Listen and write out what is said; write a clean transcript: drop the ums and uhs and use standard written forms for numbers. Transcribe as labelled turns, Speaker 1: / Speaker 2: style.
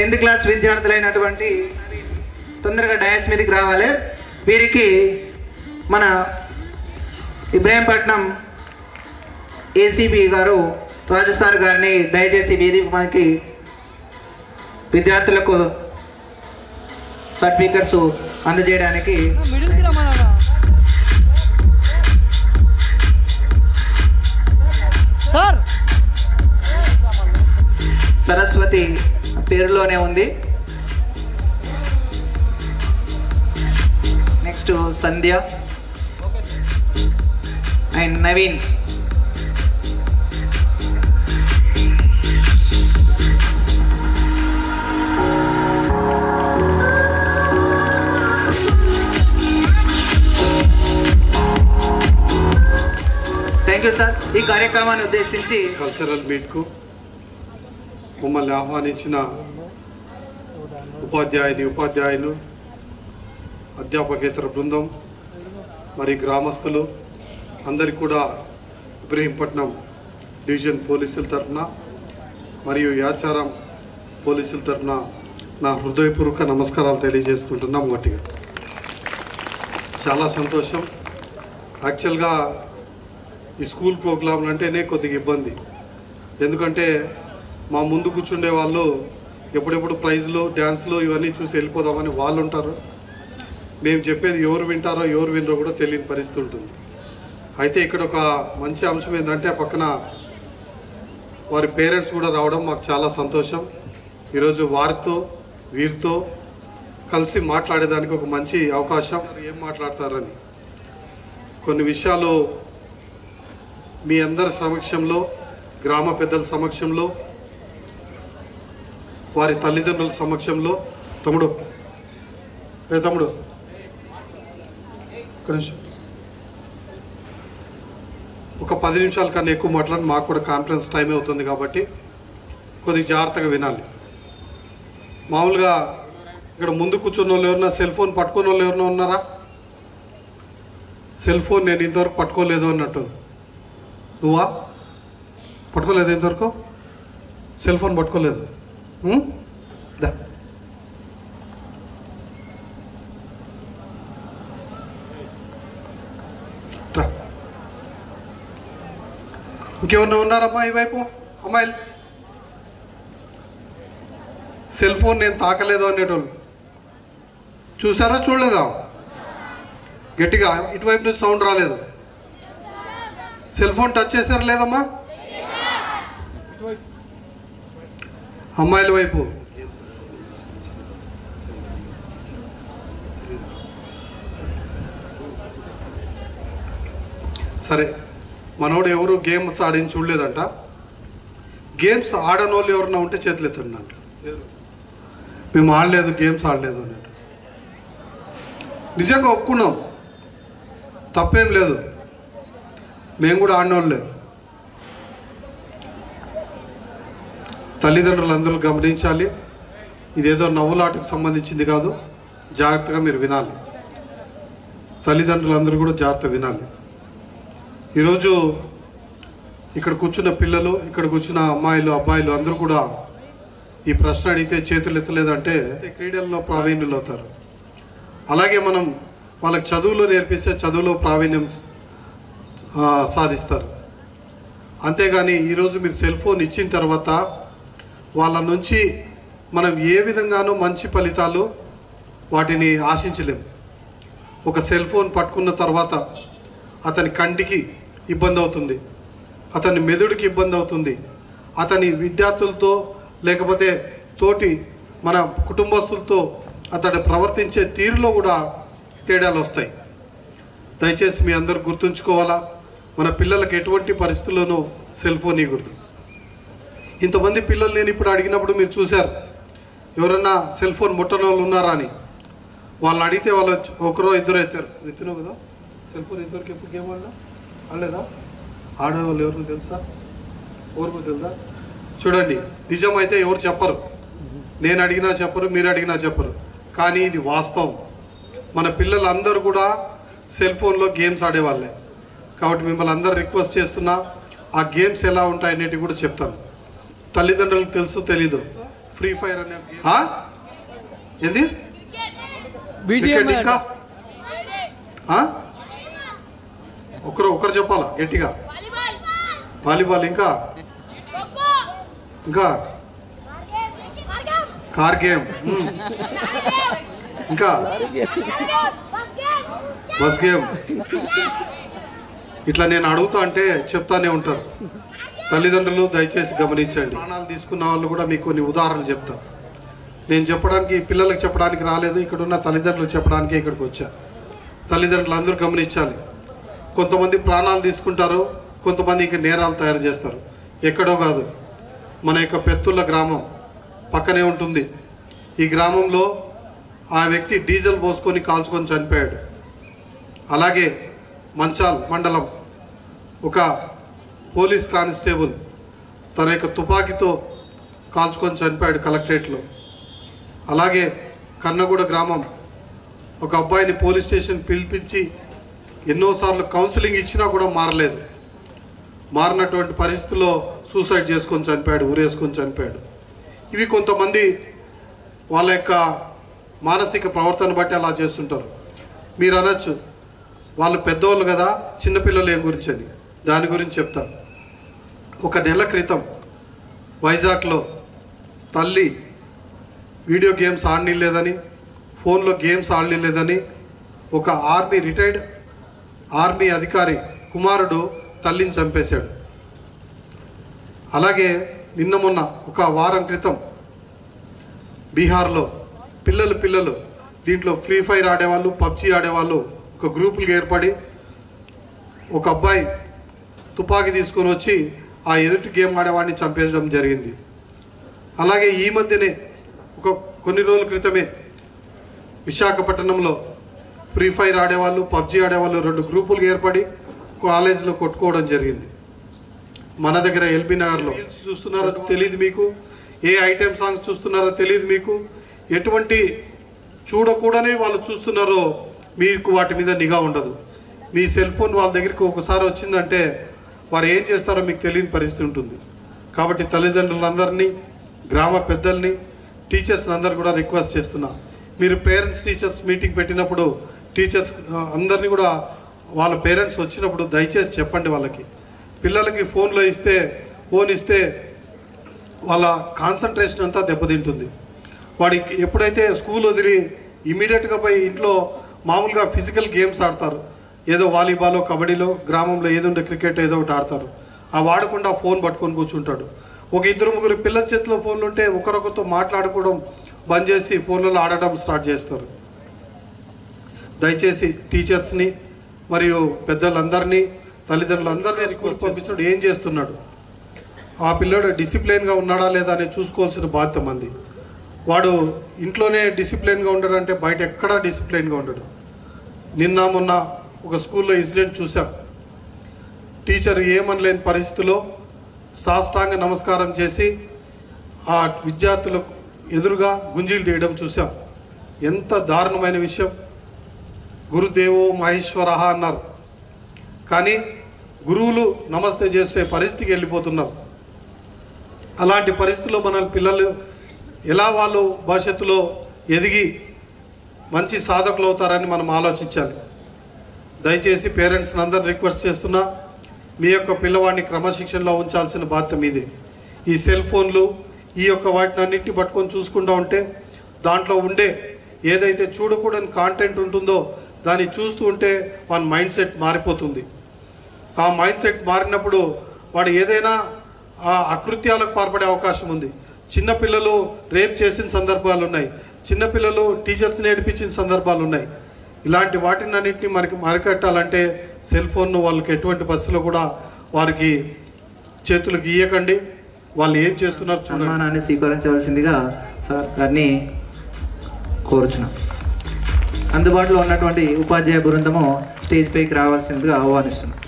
Speaker 1: 10th class విద్యార్థులైనటువంటి తొందరగా dais మీదకి రావాలి. వీరికి మన ఇబ్రాహీంపట్నం ఏసీబీ గారు రాజస్థాన్ గారిని దయచేసి వేదికకి విద్యార్థులకు సర్టిఫికెట్స్ అందజేయడానికి సరస్వతి పేరులోనే ఉంది. Next Sandhya and Naveen. Thank you sir. ఈ కార్యక్రమాన్ని ఉద్దేశించి
Speaker 2: కల్చరల్ మీట్కు మమ్మల్ని ఆహ్వానించిన ఉపాధ్యాయులు, అధ్యాపకేతర బృందం, మరి గ్రామస్తులు అందరికీ కూడా ఇబ్రహీంపట్నం డివిజన్ పోలీసుల తరఫున మరియు యాచారం పోలీసుల తరఫున నా హృదయపూర్వక నమస్కారాలు తెలియజేసుకుంటున్నాం. గట్టిగా చాలా సంతోషం. యాక్చువల్గా ఈ స్కూల్ ప్రోగ్రాంలు అంటేనే కొద్దిగా ఇబ్బంది. ఎందుకంటే మా ముందు కూర్చుండే వాళ్ళు ఎప్పుడెప్పుడు ప్రైజ్లు, డ్యాన్స్లు ఇవన్నీ చూసి వెళ్ళిపోదామని వాళ్ళు ఉంటారు. మేము చెప్పేది ఎవరు వింటారో ఎవరు వినరో కూడా తెలియని పరిస్థితి ఉంటుంది. అయితే ఇక్కడ ఒక మంచి అంశం ఏంటంటే పక్కన వారి పేరెంట్స్ కూడా రావడం మాకు చాలా సంతోషం. ఈరోజు వీరితో కలిసి మాట్లాడేదానికి ఒక మంచి అవకాశం. ఏం మాట్లాడతారని కొన్ని విషయాలు మీ అందరి సమక్షంలో, గ్రామ పెద్దల సమక్షంలో, వారి తల్లిదండ్రుల సమక్షంలో తమ్ముడు ఒక 10 నిమిషాల కన్నా ఎక్కువ మాట్లాడి మాకు కూడా కాన్ఫరెన్స్ టైం అవుతుంది కాబట్టి కొద్దిగా జాగ్రత్తగా వినాలి. మామూలుగా ఇక్కడ ముందు కూర్చున్న వాళ్ళు ఎవరన్నా సెల్ ఫోన్ పట్టుకున్న వాళ్ళు ఎవరన్నా ఉన్నారా? సెల్ ఫోన్ నేను ఇంతవరకు పట్టుకోలేదు అన్నట్టు. నువ్వా పట్టుకోలేదు? ఇంతవరకు సెల్ ఫోన్ పట్టుకోలేదు? ఇంకెవరన్నా ఉన్నారమ్మా ఈ వైపు? అమ్మాయిలు సెల్ ఫోన్ నేను తాకలేదు అనేటోళ్ళు చూసారా? చూడలేదా? గట్టిగా ఇటువైపు నుంచి సౌండ్ రాలేదు. సెల్ ఫోన్ టచ్ చేశారా లేదమ్మా? అమ్మాయిల వైపు సరే. మనోడు ఎవరు గేమ్స్ ఆడిని చూడలేదంట. గేమ్స్ ఆడని వాళ్ళు ఎవరన్నా ఉంటే చేతులు ఎత్తండి అంట. మేము ఆడలేదు, గేమ్స్ ఆడలేదు అన్నట్టు. నిజంగా ఒప్పుకున్నాం, తప్పేం లేదు. మేము కూడా ఆడినోళ్ళే. తల్లిదండ్రులు అందరూ గమనించాలి. ఇదేదో నవ్వులాటకు సంబంధించింది కాదు. జాగ్రత్తగా మీరు వినాలి. తల్లిదండ్రులందరూ కూడా జాగ్రత్తగా వినాలి. ఈరోజు ఇక్కడ కూర్చున్న పిల్లలు, ఇక్కడ కూర్చున్న అమ్మాయిలు, అబ్బాయిలు అందరూ కూడా ఈ ప్రశ్న అడిగితే చేతులు ఎత్తలేదంటే క్రీడల్లో ప్రావీణ్యులు అవుతారు. అలాగే మనం వాళ్ళకి చదువులో నేర్పిస్తే చదువులో ప్రావీణ్యం సాధిస్తారు. అంతేగాని ఈరోజు మీరు సెల్ ఫోన్ ఇచ్చిన తర్వాత వాళ్ళ నుంచి మనం ఏ విధంగానూ మంచి ఫలితాలు వాటిని ఆశించలేము. ఒక సెల్ ఫోన్ పట్టుకున్న తర్వాత అతని కంటికి ఇబ్బంది అవుతుంది, అతని మెదడుకి ఇబ్బంది అవుతుంది, అతని విద్యార్థులతో లేకపోతే తోటి మన కుటుంబస్తులతో అతడు ప్రవర్తించే తీరులో కూడా తేడాలు వస్తాయి. దయచేసి మీ అందరూ గుర్తుంచుకోవాలా, మన పిల్లలకు ఎటువంటి పరిస్థితుల్లోనూ సెల్ ఫోన్ ఇవ్వకూడదు. ఇంతమంది పిల్లలు నేను ఇప్పుడు అడిగినప్పుడు మీరు చూశారు, ఎవరన్నా సెల్ ఫోన్ ముట్టని వాళ్ళు ఉన్నారా అని. వాళ్ళని అడిగితే వాళ్ళు ఒకరో ఇద్దరు ఎత్తారు. ఎత్తినావు కదా సెల్ ఫోన్? ఇంతవరకు ఎప్పుడు గేమ్ ఆడలేదా? ఆడేవాళ్ళు ఎవరు తెలుసా? ఎవరు తెలుసా? చూడండి, నిజమైతే ఎవరు చెప్పరు. నేను అడిగినా చెప్పరు, మీరు అడిగినా చెప్పరు. కానీ ఇది వాస్తవం. మన పిల్లలందరూ కూడా సెల్ ఫోన్లో గేమ్స్ ఆడేవాళ్ళే. కాబట్టి మిమ్మల్ని అందరూ రిక్వెస్ట్ చేస్తున్నా, ఆ గేమ్స్ ఎలా ఉంటాయనేటివి కూడా చెప్తాను. తల్లిదండ్రులకు తెలుసు తెలీదు, ఫ్రీ ఫైర్ అనే ఏంది క్రికెట్ ఇంకా ఒకరు చెప్పాలా గట్టిగా వాలీబాల్ ఇంకా ఇంకా కార్ గేమ్ ఇంకా బస్ గేమ్ ఇట్లా నేను అడుగుతా అంటే చెప్తానే ఉంటారు. తల్లిదండ్రులు దయచేసి గమనించండి. ప్రాణాలు తీసుకున్న వాళ్ళు కూడా మీకు కొన్ని ఉదాహరణలు చెప్తా. నేను చెప్పడానికి పిల్లలకు చెప్పడానికి రాలేదు, ఇక్కడ ఉన్న తల్లిదండ్రులు చెప్పడానికే ఇక్కడికి వచ్చా. తల్లిదండ్రులు అందరూ గమనించాలి. కొంతమంది ప్రాణాలు తీసుకుంటారు, కొంతమంది ఇంకా నేరాలు తయారు చేస్తారు. ఎక్కడో కాదు, మన యొక్క పెత్తుళ్ళ గ్రామం పక్కనే ఉంటుంది. ఈ గ్రామంలో ఆ వ్యక్తి డీజిల్ పోసుకొని కాల్చుకొని చనిపోయాడు. అలాగే మంచాల్ మండలం ఒక పోలీస్ కానిస్టేబుల్ తన యొక్క తుపాకీతో కాల్చుకొని చనిపోయాడు కలెక్టరేట్లో. అలాగే కన్నగూడ గ్రామం ఒక అబ్బాయిని పోలీస్ స్టేషన్ పిలిపించి ఎన్నోసార్లు కౌన్సిలింగ్ ఇచ్చినా కూడా మారలేదు. మారినటువంటి పరిస్థితుల్లో సూసైడ్ చేసుకొని చనిపోయాడు, ఊరేసుకొని చనిపోయాడు. ఇవి కొంతమంది వాళ్ళ యొక్క మానసిక ప్రవర్తన బట్టి అలా చేస్తుంటారు. మీరు అనొచ్చు వాళ్ళు పెద్దవాళ్ళు కదా, చిన్నపిల్లలు ఏం గురించి అని. దాని గురించి చెప్తాను. ఒక నెల క్రితం వైజాగ్లో తల్లి వీడియో గేమ్స్ ఆడనీలేదని, ఫోన్లో గేమ్స్ ఆడనీలేదని ఒక రిటైర్డ్ ఆర్మీ అధికారి కుమారుడు తల్లిని చంపేశాడు. అలాగే నిన్న మొన్న ఒక వారం క్రితం బీహార్లో పిల్లలు దీంట్లో ఫ్రీ ఫైర్ ఆడేవాళ్ళు, పబ్జీ ఆడేవాళ్ళు ఒక గ్రూపులుగా ఏర్పడి ఒక అబ్బాయి తుపాకీ తీసుకొని వచ్చి ఆ ఎదుటి గేమ్ ఆడేవాడిని చంపేయడం జరిగింది. అలాగే ఈ మధ్యనే కొన్ని రోజుల క్రితమే విశాఖపట్నంలో ఫ్రీ ఫైర్ ఆడేవాళ్ళు, పబ్జీ ఆడేవాళ్ళు 2 గ్రూపులుగా ఏర్పడి కాలేజీలో కొట్టుకోవడం జరిగింది. మన దగ్గర ఎల్బీ నగర్లో చూస్తున్నారో తెలియదు మీకు, ఏ ఐటెం సాంగ్స్ చూస్తున్నారో తెలియదు మీకు, ఎటువంటి చూడకూడని వాళ్ళు చూస్తున్నారో మీకు వాటి మీద నిఘా ఉండదు. మీ సెల్ ఫోన్ వాళ్ళ దగ్గరికి ఒకసారి వచ్చిందంటే వారు ఏం చేస్తారో మీకు తెలియని పరిస్థితి ఉంటుంది. కాబట్టి తల్లిదండ్రులందరినీ, గ్రామ పెద్దల్ని, టీచర్స్ని అందరు కూడా రిక్వెస్ట్ చేస్తున్నా, మీరు పేరెంట్స్ టీచర్స్ మీటింగ్ పెట్టినప్పుడు టీచర్స్ అందరినీ కూడా వాళ్ళ పేరెంట్స్ వచ్చినప్పుడు దయచేసి చెప్పండి. వాళ్ళకి పిల్లలకి ఫోన్ ఇస్తే వాళ్ళ కాన్సన్ట్రేషన్ అంతా దెబ్బతింటుంది. వాడికి ఎప్పుడైతే స్కూల్ వదిలి ఇమీడియట్గా పోయి ఇంట్లో మామూలుగా ఫిజికల్ గేమ్స్ ఆడతారు, ఏదో వాలీబాలో, కబడ్డీలో, గ్రామంలో ఏదో ఉండే క్రికెట్ ఏదో ఒకటి ఆడతారు. ఆ వాడకుండా ఫోన్ పట్టుకొని కూర్చుంటాడు. ఒక 2-3 పిల్లల చేతిలో ఫోన్లు ఉంటే ఒకరొకరితో మాట్లాడుకోవడం బంద్ చేసి ఫోన్లలో ఆడడం స్టార్ట్ చేస్తారు. దయచేసి టీచర్స్ని మరియు పెద్దలందరినీ, తల్లిదండ్రులందరినీ స్కూల్ పంపించినప్పుడు ఏం చేస్తున్నాడు, ఆ పిల్లోడు డిసిప్లైన్గా ఉన్నాడా లేదా అనేది చూసుకోవాల్సిన బాధ్యత మంది. వాడు ఇంట్లోనే డిసిప్లైన్గా ఉండడంటే బయట ఎక్కడా డిసిప్లైన్గా ఉండడు. నిన్న మొన్న ఒక స్కూల్లో ఇన్సిడెంట్ చూసాం. టీచర్ ఏమనలేని పరిస్థితిలో సాష్టాంగ నమస్కారం చేసి ఆ విద్యార్థులకు ఎదురుగా గుంజీలు తీయడం చూసాం. ఎంత దారుణమైన విషయం. గురుదేవో మహేశ్వరః అన్నారు, కానీ గురువులు నమస్తే చేసే పరిస్థితికి వెళ్ళిపోతున్నారు. అలాంటి పరిస్థితుల్లో మన పిల్లలు ఎలా వాళ్ళు భవిష్యత్తులో ఎదిగి మంచి సాధకులు అవుతారని మనం ఆలోచించాలి. దయచేసి పేరెంట్స్ని అందరిని రిక్వెస్ట్ చేస్తున్నా, మీ యొక్క పిల్లవాడిని క్రమశిక్షణలో ఉంచాల్సిన బాధ్యత మీదే. ఈ సెల్ ఫోన్లు ఈ యొక్క వాటిని అన్నింటినీ పట్టుకొని చూసుకుంటూ ఉంటే దాంట్లో ఉండే ఏదైతే చూడకూడని కాంటెంట్ ఉంటుందో దాన్ని చూస్తూ ఉంటే వాడి మైండ్ సెట్ మారిపోతుంది. ఆ మైండ్ సెట్ మారినప్పుడు వాడు ఏదైనా అకృత్యాలకు పాల్పడే అవకాశం ఉంది. చిన్నపిల్లలు రేప్ చేసిన సందర్భాలు ఉన్నాయి, చిన్నపిల్లలు టీచర్స్ని ఏడిపించిన సందర్భాలు ఉన్నాయి. ఇలాంటి వాటిని అన్నింటినీ మనకి అరికట్టాలంటే సెల్ ఫోన్ను వాళ్ళకి ఎటువంటి పరిస్థితుల్లో కూడా వారికి చేతులకు ఇయ్యకండి. వాళ్ళు ఏం చేస్తున్నారు
Speaker 1: సన్మానాన్ని స్వీకరించవలసిందిగా సార్ గారిని కోరుచున్నాం. అందుబాటులో ఉన్నటువంటి ఉపాధ్యాయ బృందము స్టేజ్ పైకి రావాల్సిందిగా ఆహ్వానిస్తున్నాం.